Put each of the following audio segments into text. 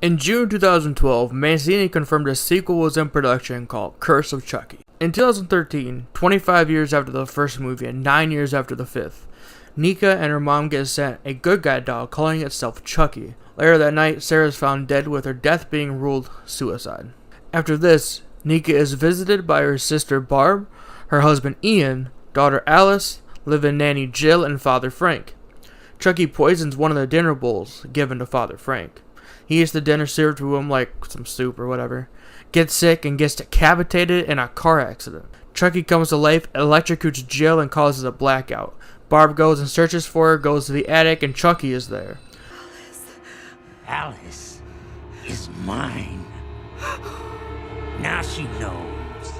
In June 2012, Mancini confirmed a sequel was in production called Curse of Chucky. In 2013, 25 years after the first movie and 9 years after the fifth, Nika and her mom get sent a good guy doll calling itself Chucky. Later that night, Sarah is found dead with her death being ruled suicide. After this, Nika is visited by her sister Barb, her husband Ian, daughter Alice, live-in nanny Jill, and Father Frank. Chucky poisons one of the dinner bowls given to Father Frank. He eats the dinner served to him like some soup or whatever, gets sick, and gets decapitated in a car accident. Chucky comes to life, electrocutes Jill, and causes a blackout. Barb goes and searches for her, goes to the attic, and Chucky is there. Alice is mine. Now she knows.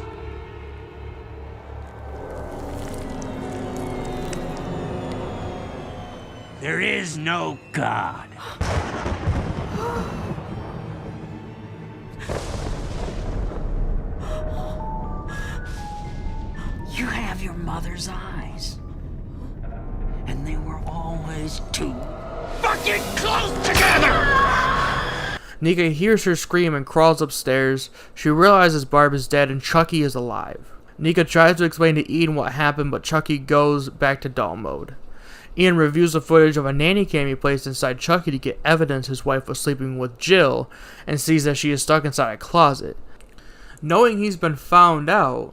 There is no God. You have your mother's eyes. And they were always too fucking close together! Nika hears her scream and crawls upstairs. She realizes Barb is dead and Chucky is alive. Nika tries to explain to Ian what happened, but Chucky goes back to doll mode. Ian reviews the footage of a nanny cam he placed inside Chucky to get evidence his wife was sleeping with Jill, and sees that she is stuck inside a closet. Knowing he's been found out,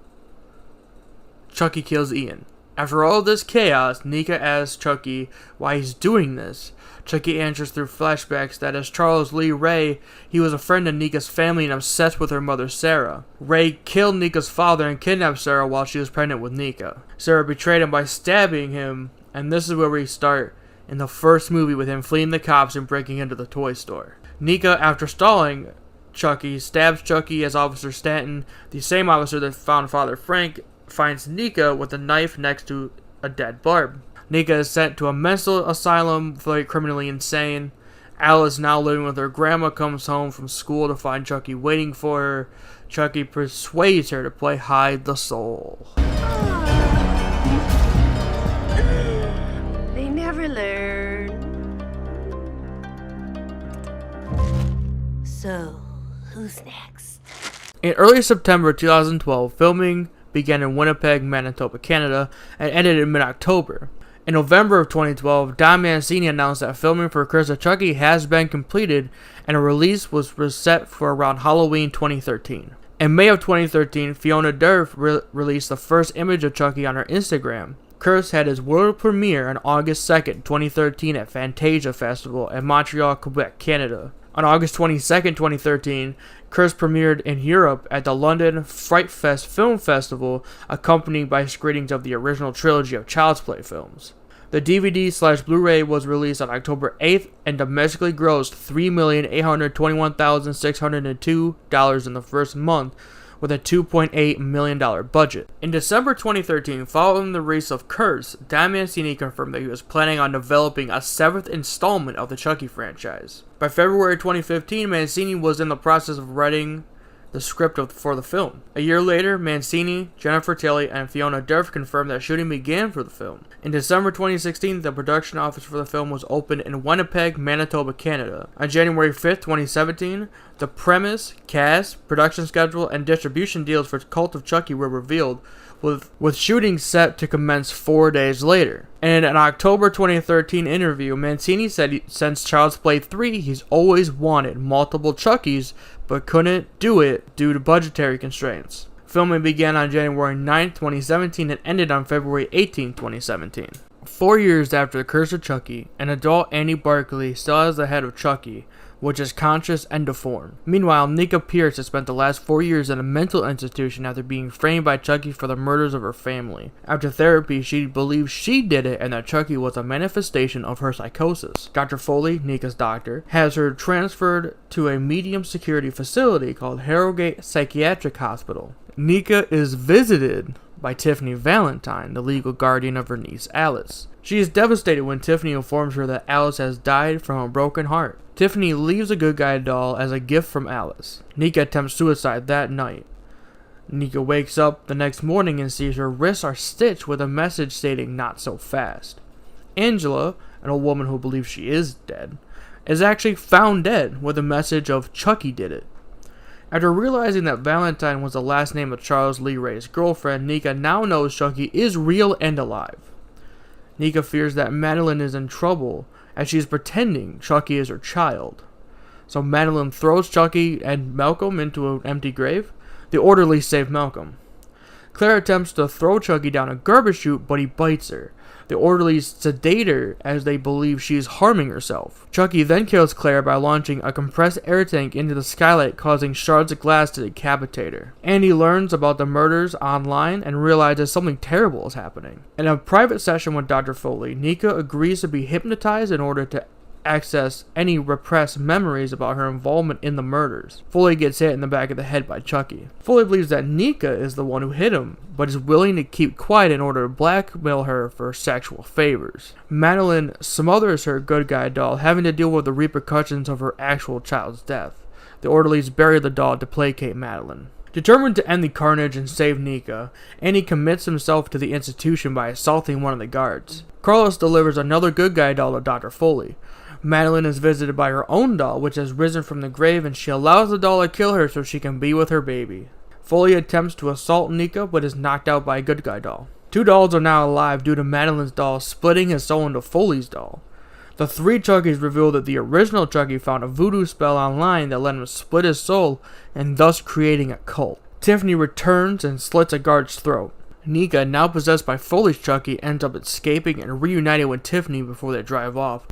Chucky kills Ian. After all this chaos, Nika asks Chucky why he's doing this. Chucky answers through flashbacks that as Charles Lee Ray, he was a friend of Nika's family and obsessed with her mother Sarah. Ray killed Nika's father and kidnapped Sarah while she was pregnant with Nika. Sarah betrayed him by stabbing him, and this is where we start in the first movie with him fleeing the cops and breaking into the toy store. Nika, after stalling Chucky, stabs Chucky as Officer Stanton, the same officer that found Father Frank, finds Nika with a knife next to a dead Barb. Nika is sent to a mental asylum for the criminally insane. Alice, now living with her grandma, comes home from school to find Chucky waiting for her. Chucky persuades her to play hide the soul. They never learn. So, who's next? In early September 2012, filming began in Winnipeg, Manitoba, Canada, and ended in mid-October. In November of 2012, Don Mancini announced that filming for Curse of Chucky has been completed, and a release was set for around Halloween 2013. In May of 2013, Fiona Durf released the first image of Chucky on her Instagram. Curse had its world premiere on August 2nd, 2013 at Fantasia Festival in Montreal, Quebec, Canada. On August 22nd, 2013, Curse premiered in Europe at the London Fright Fest Film Festival, accompanied by screenings of the original trilogy of Child's Play films. The DVD/Blu-ray was released on October 8th and domestically grossed $3,821,602 in the first month, with a $2.8 million budget. In December 2013, following the release of Curse, Don Mancini confirmed that he was planning on developing a 7th installment of the Chucky franchise. By February 2015, Mancini was in the process of writing the script for the film. A year later, Mancini, Jennifer Tilly, and Fiona Durf confirmed that shooting began for the film. In December 2016, the production office for the film was opened in Winnipeg, Manitoba, Canada. On January 5th, 2017, the premise, cast, production schedule, and distribution deals for Cult of Chucky were revealed, with shooting set to commence 4 days later. In an October 2013 interview, Mancini said since Child's Play 3, he's always wanted multiple Chuckies, but couldn't do it due to budgetary constraints. Filming began on January 9, 2017 and ended on February 18, 2017. 4 years after The Curse of Chucky, an adult Andy Barkley still has the head of Chucky, which is conscious and deformed. Meanwhile, Nika Pierce has spent the last 4 years in a mental institution after being framed by Chucky for the murders of her family. After therapy, she believes she did it and that Chucky was a manifestation of her psychosis. Dr. Foley, Nika's doctor, has her transferred to a medium security facility called Harrogate Psychiatric Hospital. Nika is visited by Tiffany Valentine, the legal guardian of her niece Alice. She is devastated when Tiffany informs her that Alice has died from a broken heart. Tiffany leaves a good guy doll as a gift from Alice. Nika attempts suicide that night. Nika wakes up the next morning and sees her wrists are stitched with a message stating "not so fast." Angela, an old woman who believes she is dead, is actually found dead with a message of Chucky did it. After realizing that Valentine was the last name of Charles Lee Ray's girlfriend, Nika now knows Chucky is real and alive. Nika fears that Madeline is in trouble as she is pretending Chucky is her child. So Madeline throws Chucky and Malcolm into an empty grave. The orderlies save Malcolm. Claire attempts to throw Chucky down a garbage chute, but he bites her. The orderlies sedate her as they believe she is harming herself. Chucky then kills Claire by launching a compressed air tank into the skylight, causing shards of glass to decapitate her. Andy learns about the murders online and realizes something terrible is happening. In a private session with Dr. Foley, Nika agrees to be hypnotized in order to access any repressed memories about her involvement in the murders. Foley gets hit in the back of the head by Chucky. Foley believes that Nika is the one who hit him, but is willing to keep quiet in order to blackmail her for sexual favors. Madeline smothers her good guy doll, having to deal with the repercussions of her actual child's death. The orderlies bury the doll to placate Madeline. Determined to end the carnage and save Nika, Andy commits himself to the institution by assaulting one of the guards. Carlos delivers another good guy doll to Dr. Foley. Madeline is visited by her own doll, which has risen from the grave, and she allows the doll to kill her so she can be with her baby. Foley attempts to assault Nika, but is knocked out by a good guy doll. Two dolls are now alive due to Madeline's doll splitting his soul into Foley's doll. The three Chuckies reveal that the original Chucky found a voodoo spell online that let him split his soul, and thus creating a cult. Tiffany returns and slits a guard's throat. Nika, now possessed by Foley's Chucky, ends up escaping and reuniting with Tiffany before they drive off,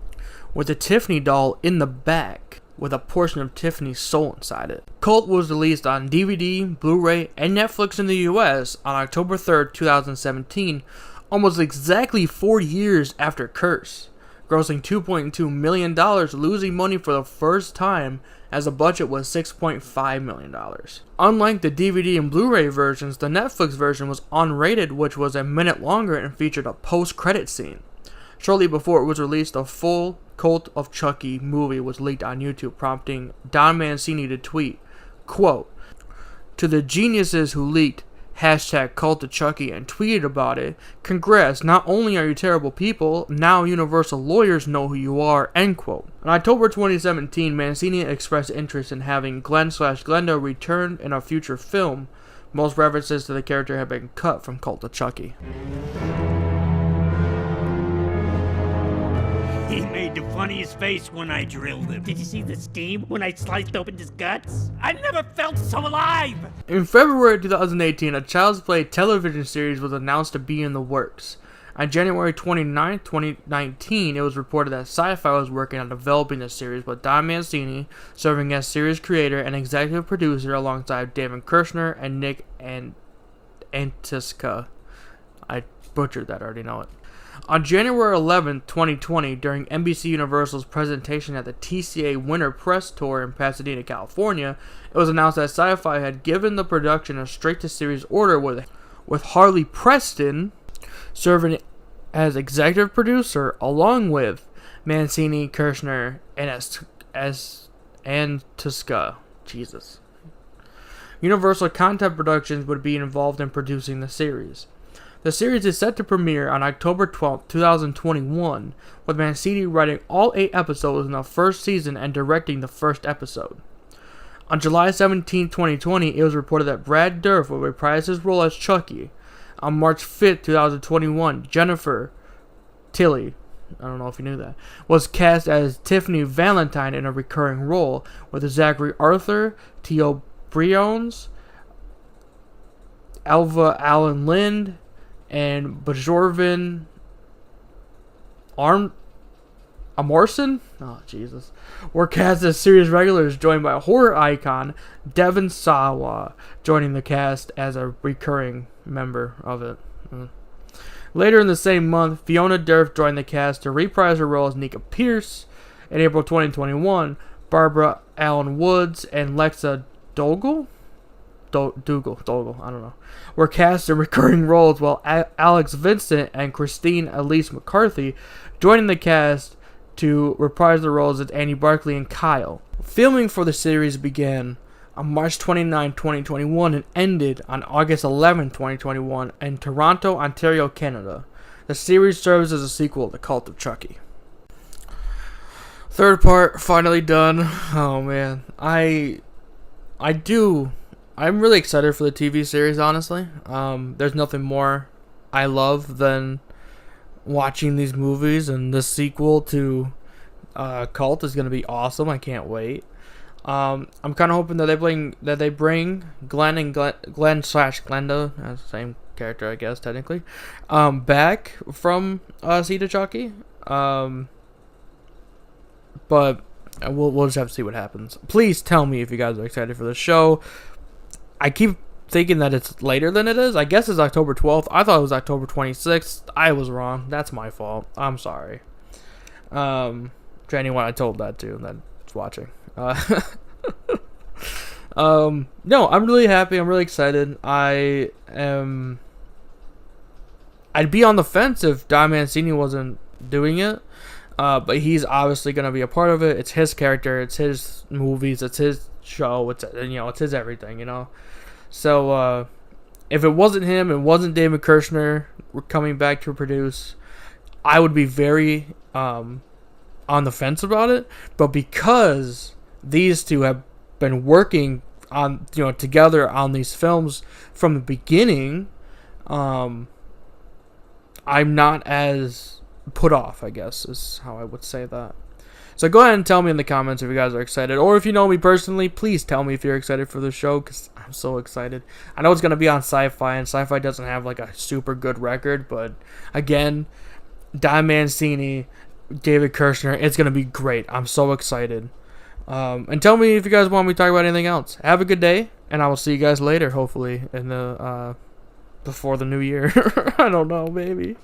with the Tiffany doll in the back, with a portion of Tiffany's soul inside it. Cult was released on DVD, Blu-ray, and Netflix in the US on October 3rd, 2017, almost exactly 4 years after Curse, grossing $2.2 million, losing money for the first time as the budget was $6.5 million. Unlike the DVD and Blu-ray versions, the Netflix version was unrated, which was a minute longer and featured a post-credit scene. Shortly before it was released, a full Cult of Chucky movie was leaked on YouTube, prompting Don Mancini to tweet, quote, "To the geniuses who leaked #Cult of Chucky and tweeted about it, congrats, not only are you terrible people, now Universal lawyers know who you are," end quote. In October 2017, Mancini expressed interest in having Glenn/Glenda return in a future film. Most references to the character have been cut from Cult of Chucky. He made the funniest face when I drilled him. Did you see the steam when I sliced open his guts? I never felt so alive! In February 2018, a Child's Play television series was announced to be in the works. On January 29, 2019, it was reported that Sci-Fi was working on developing the series, with Don Mancini serving as series creator and executive producer alongside David Kirshner and Nick Antosca. I butchered that, I already know it. On January 11, 2020, during NBC Universal's presentation at the TCA Winter Press Tour in Pasadena, California, it was announced that Sci-Fi had given the production a straight-to-series order with Harley Preston serving as executive producer, along with Mancini, Kirshner, and Antosca. Jesus. Universal Content Productions would be involved in producing the series. The series is set to premiere on October 12, 2021, with Mancini writing all 8 episodes in the first season and directing the first episode. On July 17, 2020, it was reported that Brad Dourif will reprise his role as Chucky. On March 5, 2021, Jennifer Tilly, I don't know if you knew that, was cast as Tiffany Valentine in a recurring role, with Zachary Arthur, Theo Briones, Alva Allen Lind, and Bjorvin Amorson, were cast as series regulars, joined by horror icon Devon Sawa, joining the cast as a recurring member of it. Later in the same month, Fiona Dourif joined the cast to reprise her role as Nika Pierce. In April 2021, Barbara Allen Woods and Lexa Dougal, were cast in recurring roles, while Alex Vincent and Christine Elise McCarthy joining the cast to reprise the roles as Annie Barkley and Kyle. Filming for the series began on March 29, 2021 and ended on August 11, 2021 in Toronto, Ontario, Canada. The series serves as a sequel to Cult of Chucky. Third part finally done. Oh man, I'm really excited for the TV series. Honestly, there's nothing more I love than watching these movies, and this sequel to Cult is gonna be awesome. I can't wait. I'm kind of hoping that they bring Glenn and Glenn slash Glenda, that's the same character, I guess technically, back from Seed of Chucky. But we'll just have to see what happens. Please tell me if you guys are excited for the show. I keep thinking that it's later than it is. I guess it's October 12th. I thought it was October 26th. I was wrong. That's my fault. I'm sorry. To anyone I told that to that's watching. No, I'm really happy. I'm really excited. I'd be on the fence if Don Mancini wasn't doing it. But he's obviously going to be a part of it. It's his character. It's his movies. It's his show. It's his everything, So, if it wasn't him, it wasn't David Kirshner coming back to produce, I would be very, on the fence about it. But because these two have been working on, together on these films from the beginning, I'm not as put off, I guess, is how I would say that. So go ahead and tell me in the comments if you guys are excited, or if you know me personally, please tell me if you're excited for the show, because I'm so excited. I know it's going to be on Sci-Fi, and Sci-Fi doesn't have like a super good record, but again, Don Mancini, David Kirshner, it's going to be great. I'm so excited. And tell me if you guys want me to talk about anything else. Have a good day, and I will see you guys later, hopefully, in the before the new year. I don't know, maybe.